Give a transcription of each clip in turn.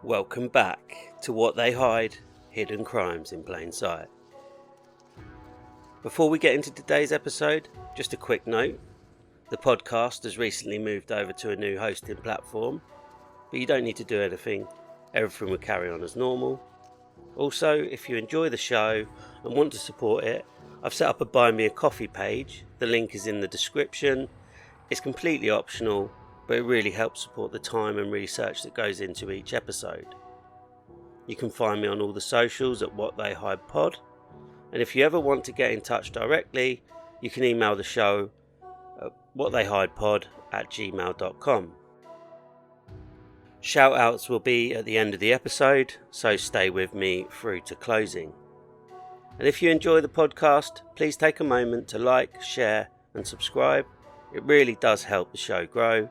Welcome back to What They Hide, Hidden Crimes in Plain Sight. Before we get into today's episode, just a quick note. The podcast has recently moved over to a new hosting platform, but you don't need to do anything. Everything will carry on as normal. Also, if you enjoy the show and want to support it, I've set up a Buy Me a Coffee page. The link is in the description. It's completely optional, but it really helps support the time and research that goes into each episode. You can find me on all the socials at What They Hide Pod, and if you ever want to get in touch directly, you can email the show at whattheyhidepod@gmail.com. Shout outs will be at the end of the episode, so stay with me through to closing. And if you enjoy the podcast, please take a moment to like, share and subscribe. It really does help the show grow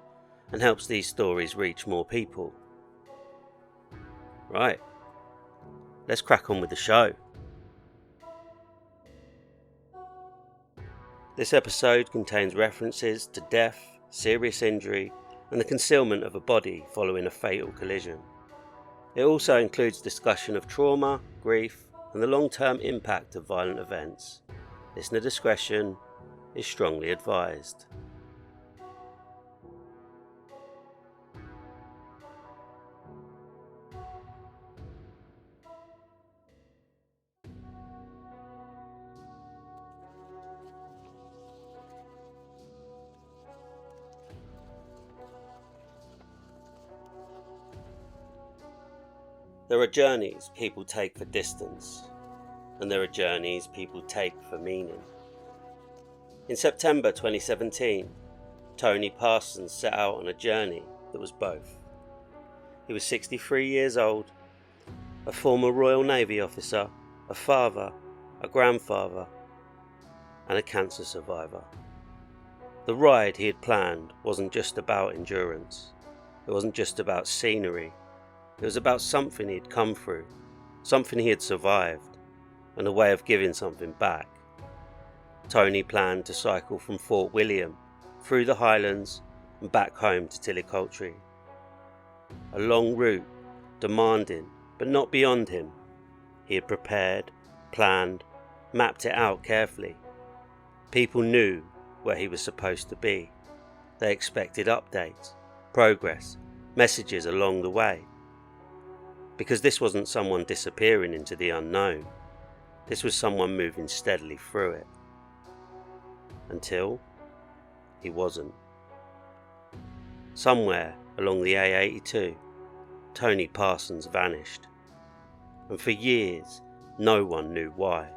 and helps these stories reach more people. Right, let's crack on with the show. This episode contains references to death, serious injury and the concealment of a body following a fatal collision. It also includes discussion of trauma, grief and the long-term impact of violent events. Listener discretion is strongly advised. There are journeys people take for distance, and there are journeys people take for meaning. In September 2017, Tony Parsons set out on a journey that was both. He was 63 years old, a former Royal Navy officer, a father, a grandfather, and a cancer survivor. The ride he had planned wasn't just about endurance. It wasn't just about scenery. It was about something he had come through, something he had survived, and a way of giving something back. Tony planned to cycle from Fort William, through the Highlands, and back home to Tillicoultry. A long route, demanding, but not beyond him. He had prepared, planned, mapped it out carefully. People knew where he was supposed to be. They expected updates, progress, messages along the way. Because this wasn't someone disappearing into the unknown. This was someone moving steadily through it. Until he wasn't. Somewhere along the A82, Tony Parsons vanished. And for years, no one knew why.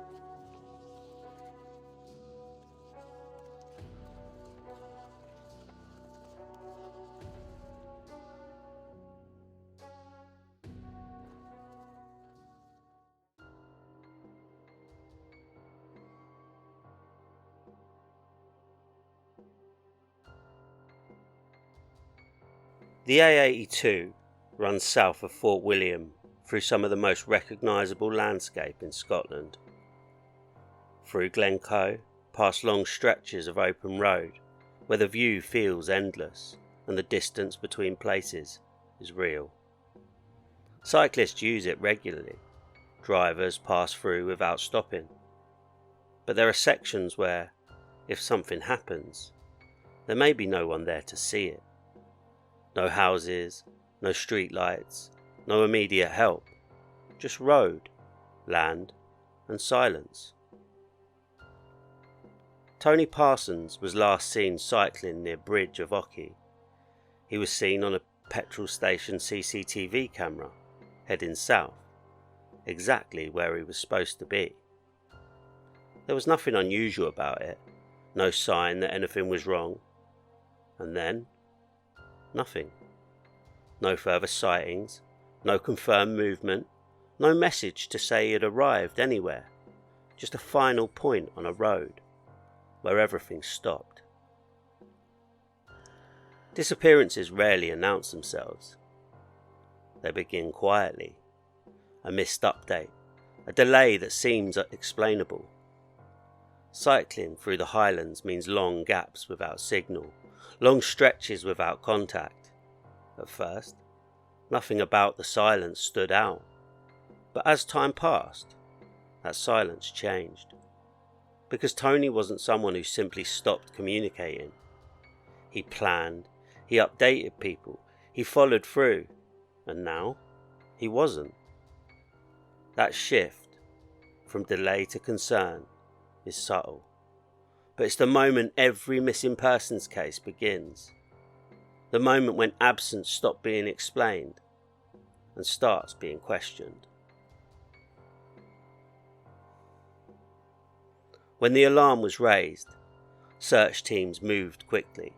The A82 runs south of Fort William through some of the most recognisable landscape in Scotland. Through Glencoe, past long stretches of open road where the view feels endless and the distance between places is real. Cyclists use it regularly. Drivers pass through without stopping. But there are sections where, if something happens, there may be no one there to see it. No houses, no street lights, no immediate help, just road, land and silence. Tony Parsons was last seen cycling near Bridge of Orchy. He was seen on a petrol station CCTV camera, heading south, exactly where he was supposed to be. There was nothing unusual about it, no sign that anything was wrong. And then nothing. No further sightings, no confirmed movement, no message to say he had arrived anywhere. Just a final point on a road where everything stopped. Disappearances rarely announce themselves. They begin quietly. A missed update, a delay that seems unexplainable. Cycling through the Highlands means long gaps without signal, long stretches without contact. At first, Nothing about the silence stood out. But as time passed, that silence changed. Because Tony wasn't someone who simply stopped communicating. He planned, he updated people, he followed through, and now he wasn't. That shift from delay to concern is subtle, but it's the moment every missing persons case begins. The moment when absence stops being explained and starts being questioned. When the alarm was raised, search teams moved quickly.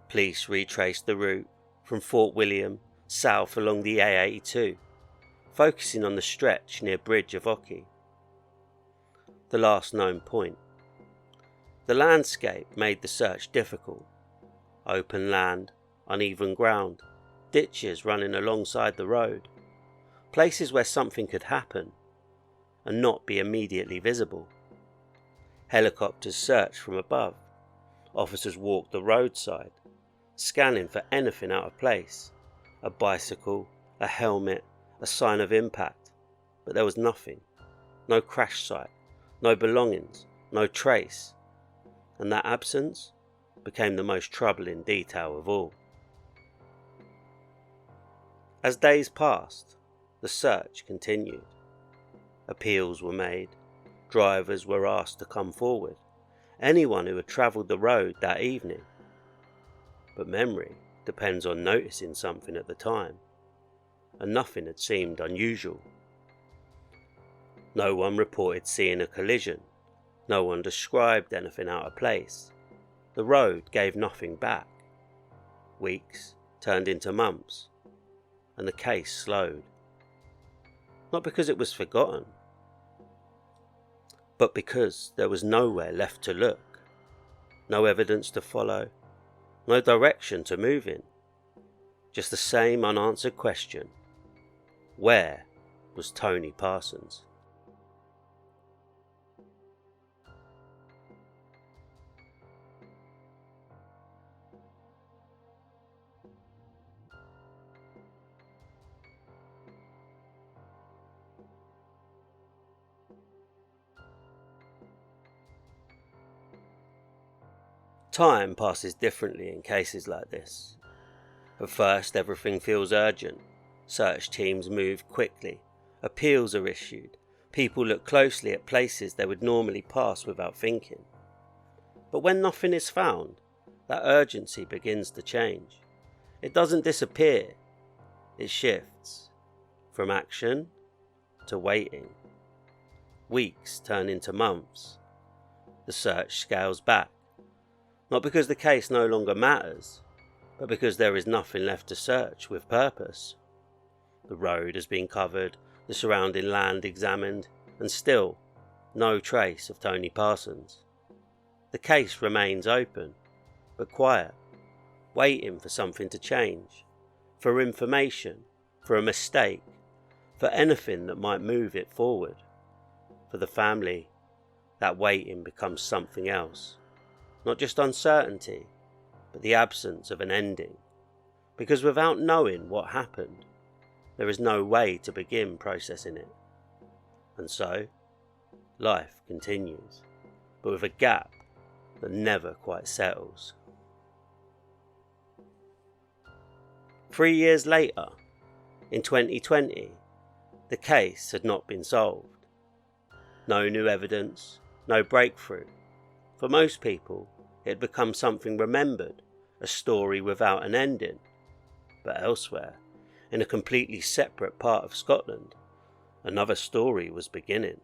Police retraced the route from Fort William south along the A82, focusing on the stretch near Bridge of Orchy, the last known point. The landscape made the search difficult. Open land, uneven ground, ditches running alongside the road, places where something could happen and not be immediately visible. Helicopters searched from above. Officers walked the roadside, scanning for anything out of place. A bicycle, a helmet, a sign of impact. But there was nothing. No crash site, no belongings, no trace. And that absence became the most troubling detail of all. As days passed, the search continued. Appeals were made. Drivers were asked to come forward, anyone who had travelled the road that evening. But memory depends on noticing something at the time, and nothing had seemed unusual. No one reported seeing a collision, no one described anything out of place. The road gave nothing back. Weeks turned into months, and the case slowed. Not because it was forgotten, but because there was nowhere left to look, no evidence to follow, no direction to move in, just the same unanswered question: where was Tony Parsons? Time passes differently in cases like this. At first everything feels urgent. Search teams move quickly. Appeals are issued. People look closely at places they would normally pass without thinking. But when nothing is found, that urgency begins to change. It doesn't disappear. It shifts from action to waiting. Weeks turn into months. The search scales back. Not because the case no longer matters, but because there is nothing left to search with purpose. The road has been covered, the surrounding land examined, and still no trace of Tony Parsons. The case remains open, but quiet, waiting for something to change, for information, for a mistake, for anything that might move it forward. For the family, that waiting becomes something else. Not just uncertainty, but the absence of an ending. Because without knowing what happened, there is no way to begin processing it. And so, life continues, but with a gap that never quite settles. 3 years later, in 2020, the case had not been solved. No new evidence, no breakthrough. For most people, it had become something remembered, a story without an ending. But elsewhere, in a completely separate part of Scotland, another story was beginning.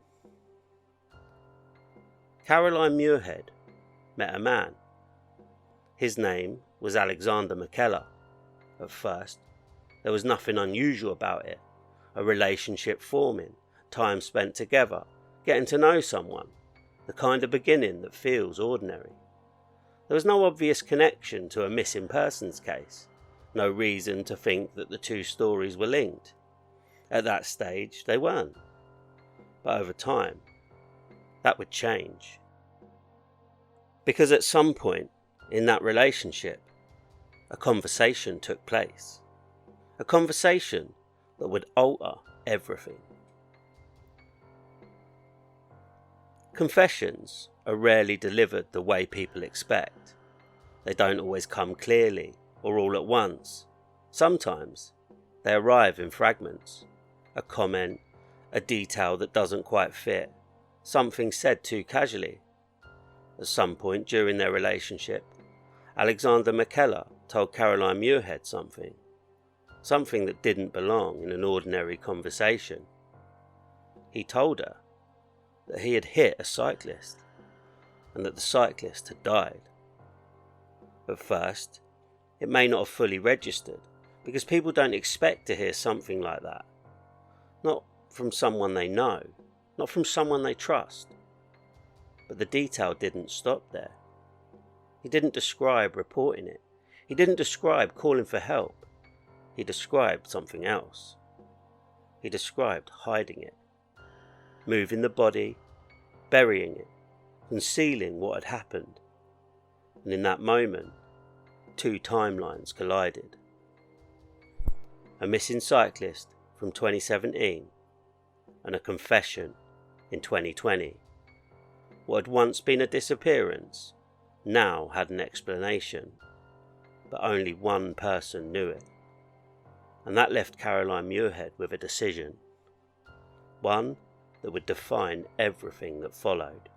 Caroline Muirhead met a man. His name was Alexander McKellar. At first, there was nothing unusual about it. A relationship forming, time spent together, getting to know someone. The kind of beginning that feels ordinary. There was no obvious connection to a missing persons case, no reason to think that the two stories were linked. At that stage, they weren't. But over time, that would change. Because at some point in that relationship, a conversation took place. a conversation that would alter everything. Confessions are rarely delivered the way people expect. They don't always come clearly or all at once. Sometimes they arrive in fragments, a comment, a detail that doesn't quite fit, something said too casually. At some point during their relationship, Alexander McKellar told Caroline Muirhead something that didn't belong in an ordinary conversation. He told her that he had hit a cyclist and that the cyclist had died. At first, it may not have fully registered because people don't expect to hear something like that. Not from someone they know, not from someone they trust. But the detail didn't stop there. He didn't describe reporting it. He didn't describe calling for help. He described something else. He described hiding it, moving the body, burying it, concealing what had happened. And in that moment, two timelines collided. A missing cyclist from 2017 and a confession in 2020. What had once been a disappearance now had an explanation, but only one person knew it. And that left Caroline Muirhead with a decision. One that would define everything that followed.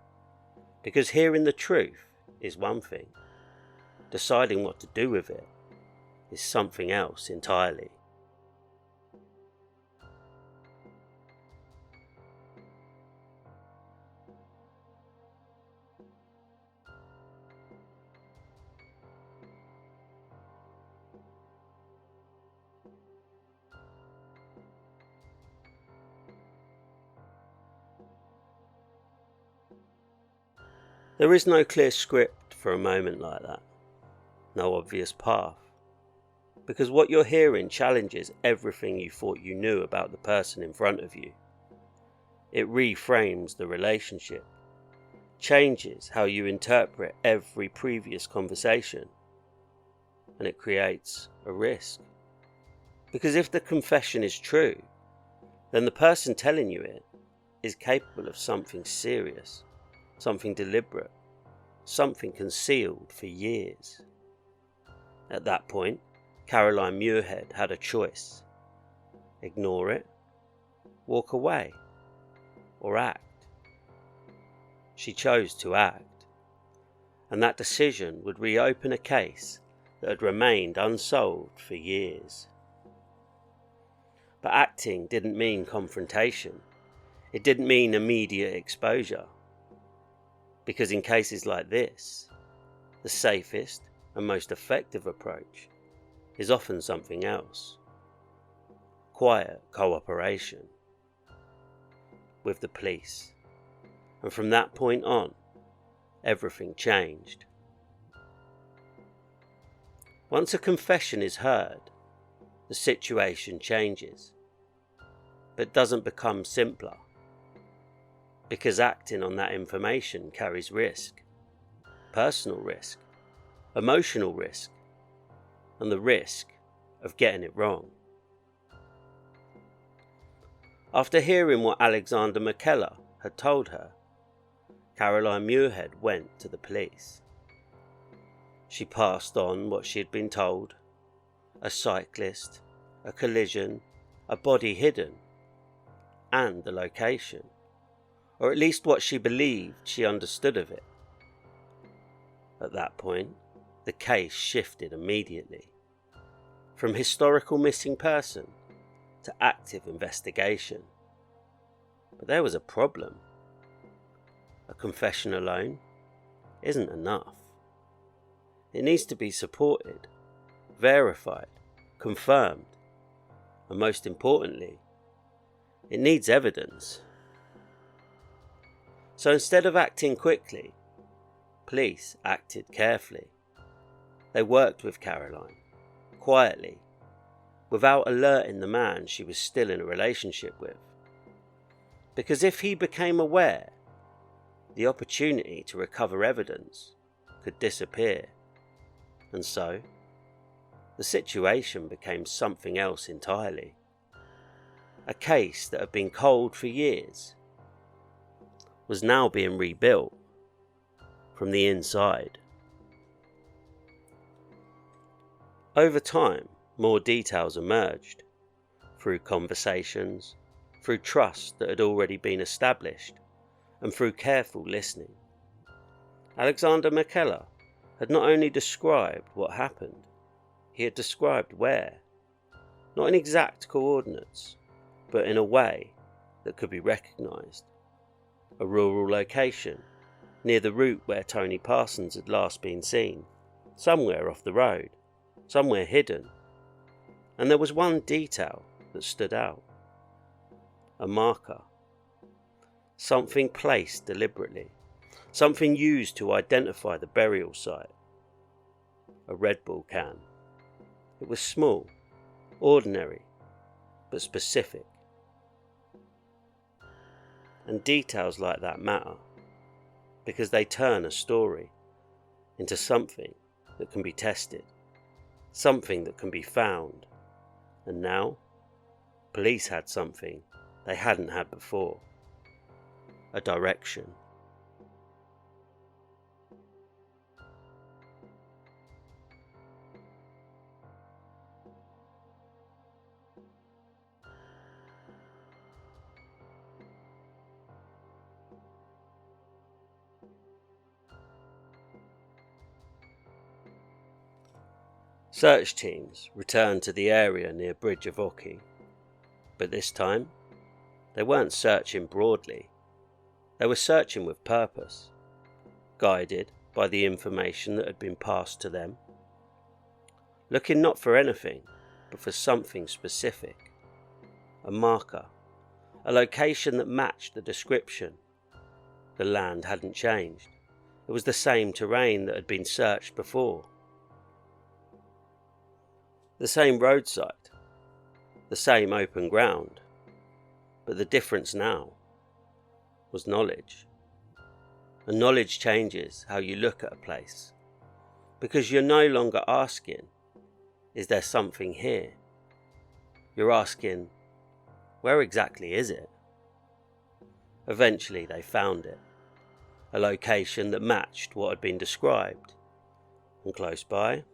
Because hearing the truth is one thing. Deciding what to do with it is something else entirely. There is no clear script for a moment like that, no obvious path, because what you're hearing challenges everything you thought you knew about the person in front of you. It reframes the relationship, changes how you interpret every previous conversation, and it creates a risk. Because if the confession is true, then the person telling you it is capable of something serious. Something deliberate, something concealed for years. At that point, Caroline Muirhead had a choice. Ignore it, walk away, or act. She chose to act, and that decision would reopen a case that had remained unsolved for years. But acting didn't mean confrontation. It didn't mean immediate exposure. Because in cases like this, the safest and most effective approach is often something else. Quiet cooperation with the police. And from that point on, everything changed. Once a confession is heard, the situation changes, but doesn't become simpler. Because acting on that information carries risk, personal risk, emotional risk, and the risk of getting it wrong. After hearing what Alexander McKellar had told her, Caroline Muirhead went to the police. She passed on what she had been told: a cyclist, a collision, a body hidden, and the location. Or at least what she believed she understood of it. At that point, the case shifted immediately, from historical missing person to active investigation. But there was a problem. A confession alone isn't enough. It needs to be supported, verified, confirmed, and most importantly, it needs evidence. So instead of acting quickly, police acted carefully. They worked with Caroline, quietly, without alerting the man she was still in a relationship with. Because if he became aware, the opportunity to recover evidence could disappear. And so, the situation became something else entirely. A case that had been cold for years was now being rebuilt from the inside. Over time, more details emerged, through conversations, through trust that had already been established, and through careful listening. Alexander McKellar had not only described what happened, he had described where, not in exact coordinates, but in a way that could be recognised. A rural location, near the route where Tony Parsons had last been seen, somewhere off the road, somewhere hidden. And there was one detail that stood out. A marker. Something placed deliberately, something used to identify the burial site. A Red Bull can. It was small, ordinary, but specific. And details like that matter, because they turn a story into something that can be tested, something that can be found. And now, police had something they hadn't had before. A direction. Search teams returned to the area near Bridge of Orchy, but this time they weren't searching broadly. They were searching with purpose, guided by the information that had been passed to them, looking not for anything, but for something specific. A marker, a location that matched the description. The land hadn't changed. It was the same terrain that had been searched before. The same roadside, the same open ground, but the difference now was knowledge. And knowledge changes how you look at a place, because you're no longer asking, is there something here? You're asking, where exactly is it? Eventually they found it, a location that matched what had been described, and close by,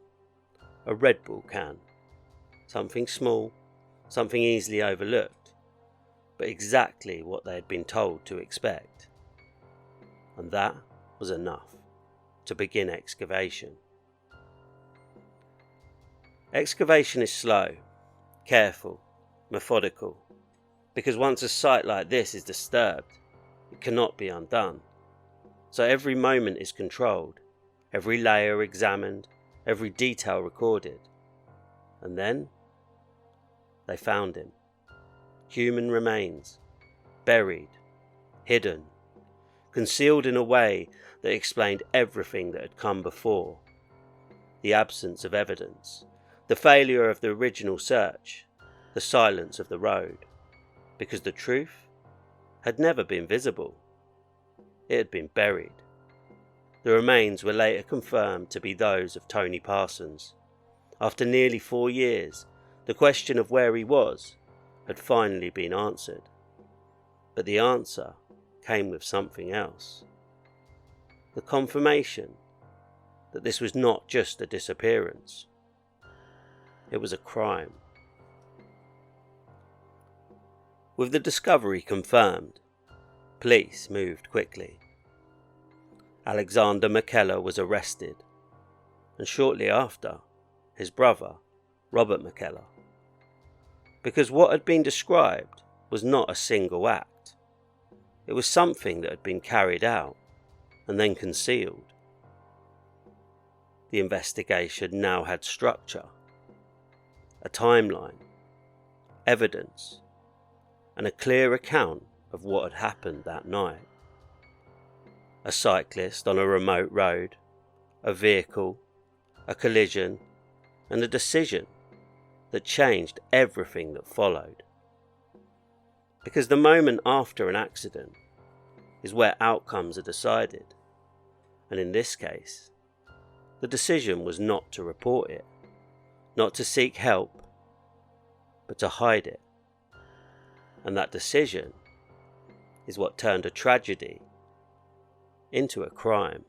a Red Bull can. Something small, something easily overlooked, but exactly what they had been told to expect. And that was enough to begin excavation. Excavation is slow, careful, methodical, because once a site like this is disturbed, it cannot be undone. So every moment is controlled, every layer examined, every detail recorded. And then they found him. Human remains, buried, hidden, concealed in a way that explained everything that had come before. The absence of evidence, the failure of the original search, the silence of the road, because the truth had never been visible. It had been buried. The remains were later confirmed to be those of Tony Parsons. After nearly 4 years, the question of where he was had finally been answered. But the answer came with something else. The confirmation that this was not just a disappearance. It was a crime. With the discovery confirmed, police moved quickly. Alexander McKellar was arrested, and shortly after, his brother, Robert McKellar. Because what had been described was not a single act. It was something that had been carried out and then concealed. The investigation now had structure, a timeline, evidence, and a clear account of what had happened that night. A cyclist on a remote road, a vehicle, a collision, and a decision that changed everything that followed. Because the moment after an accident is where outcomes are decided, and in this case, the decision was not to report it, not to seek help, but to hide it. And that decision is what turned a tragedy into a crime.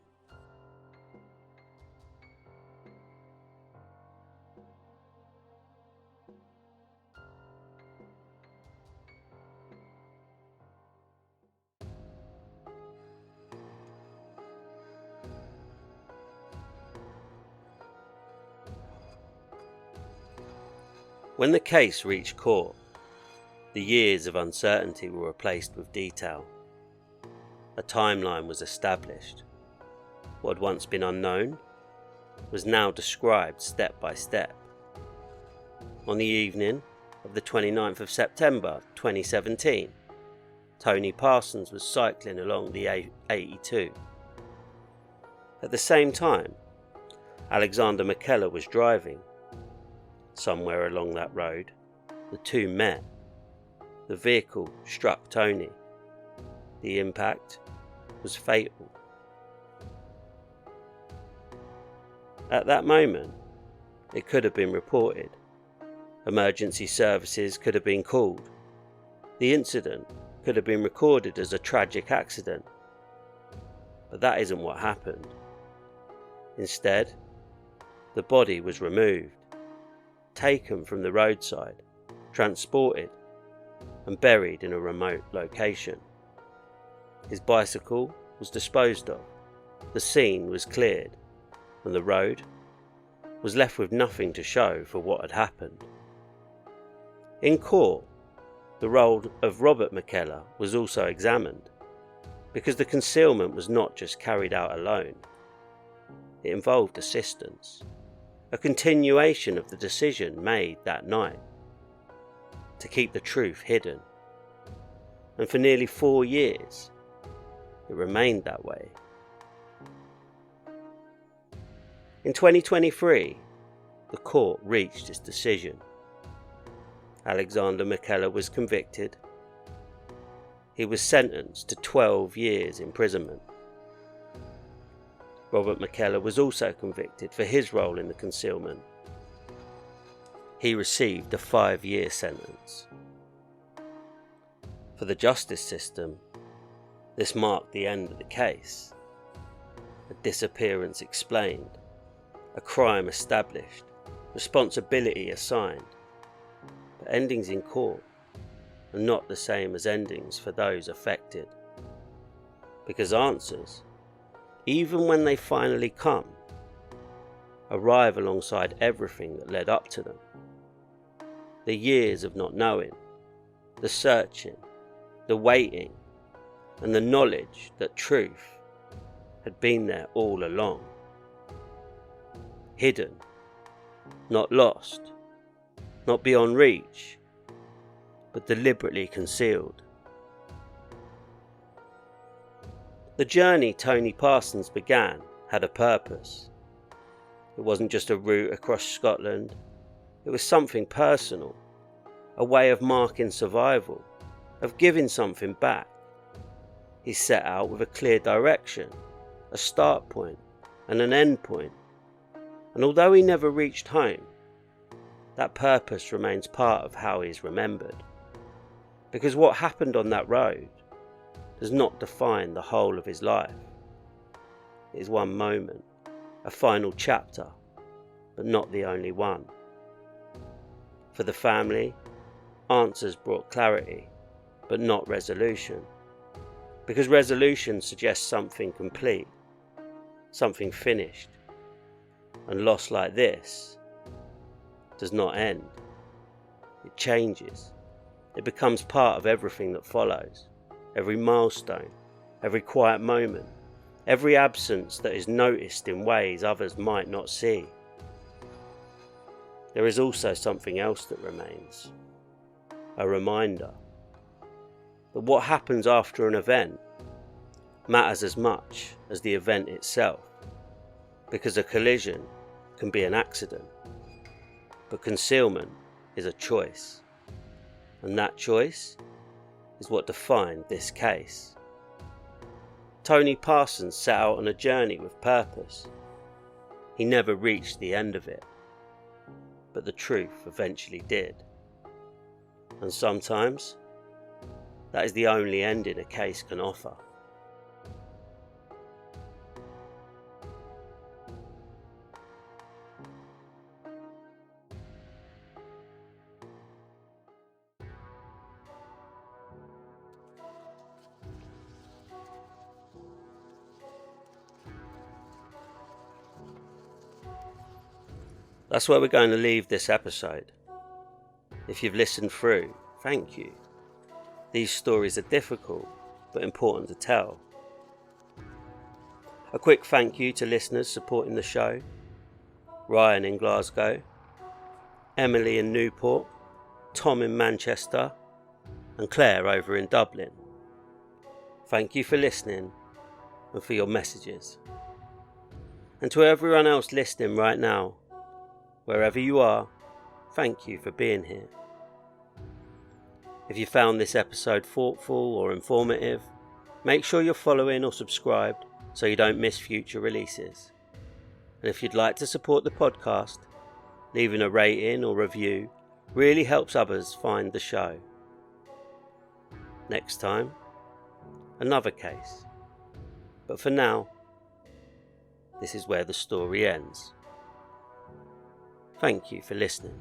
When the case reached court, the years of uncertainty were replaced with detail. A timeline was established. What had once been unknown was now described step by step. On the evening of the 29th of September 2017, Tony Parsons was cycling along the A82. At the same time, Alexander McKellar was driving. Somewhere along that road, the two met. The vehicle struck Tony. The impact was fatal. At that moment, it could have been reported. Emergency services could have been called. The incident could have been recorded as a tragic accident. But that isn't what happened. Instead, the body was removed, taken from the roadside, transported and buried in a remote location. His bicycle was disposed of, the scene was cleared, and the road was left with nothing to show for what had happened. In court, the role of Robert McKellar was also examined, because the concealment was not just carried out alone. It involved assistance, a continuation of the decision made that night to keep the truth hidden. And for nearly 4 years, it remained that way. In 2023, the court reached its decision. Alexander McKellar was convicted. He was sentenced to 12 years imprisonment. Robert McKellar was also convicted for his role in the concealment. He received a 5-year sentence. For the justice system, this marked the end of the case. A disappearance explained, a crime established, responsibility assigned. But endings in court are not the same as endings for those affected. Because answers, even when they finally come, arrive alongside everything that led up to them. The years of not knowing, the searching, the waiting, and the knowledge that truth had been there all along. Hidden, not lost, not beyond reach, but deliberately concealed. The journey Tony Parsons began had a purpose. It wasn't just a route across Scotland, it was something personal, a way of marking survival, of giving something back. He set out with a clear direction, a start point and an end point. And although he never reached home, that purpose remains part of how he is remembered. Because what happened on that road does not define the whole of his life. It is one moment, a final chapter, but not the only one. For the family, answers brought clarity, but not resolution. Because resolution suggests something complete, something finished. And loss like this does not end. It changes. It becomes part of everything that follows. Every milestone, every quiet moment, every absence that is noticed in ways others might not see. There is also something else that remains. A reminder that what happens after an event matters as much as the event itself. Because a collision can be an accident, but concealment is a choice. And that choice is what defined this case. Tony Parsons set out on a journey with purpose. He never reached the end of it, but the truth eventually did. And sometimes, that is the only ending a case can offer. That's where we're going to leave this episode. If you've listened through, thank you. These stories are difficult, but important to tell. A quick thank you to listeners supporting the show: Ryan in Glasgow, Emily in Newport, Tom in Manchester, and Claire over in Dublin. Thank you for listening and for your messages. And to everyone else listening right now, wherever you are, thank you for being here. If you found this episode thoughtful or informative, make sure you're following or subscribed so you don't miss future releases. And if you'd like to support the podcast, leaving a rating or review really helps others find the show. Next time, another case. But for now, this is where the story ends. Thank you for listening.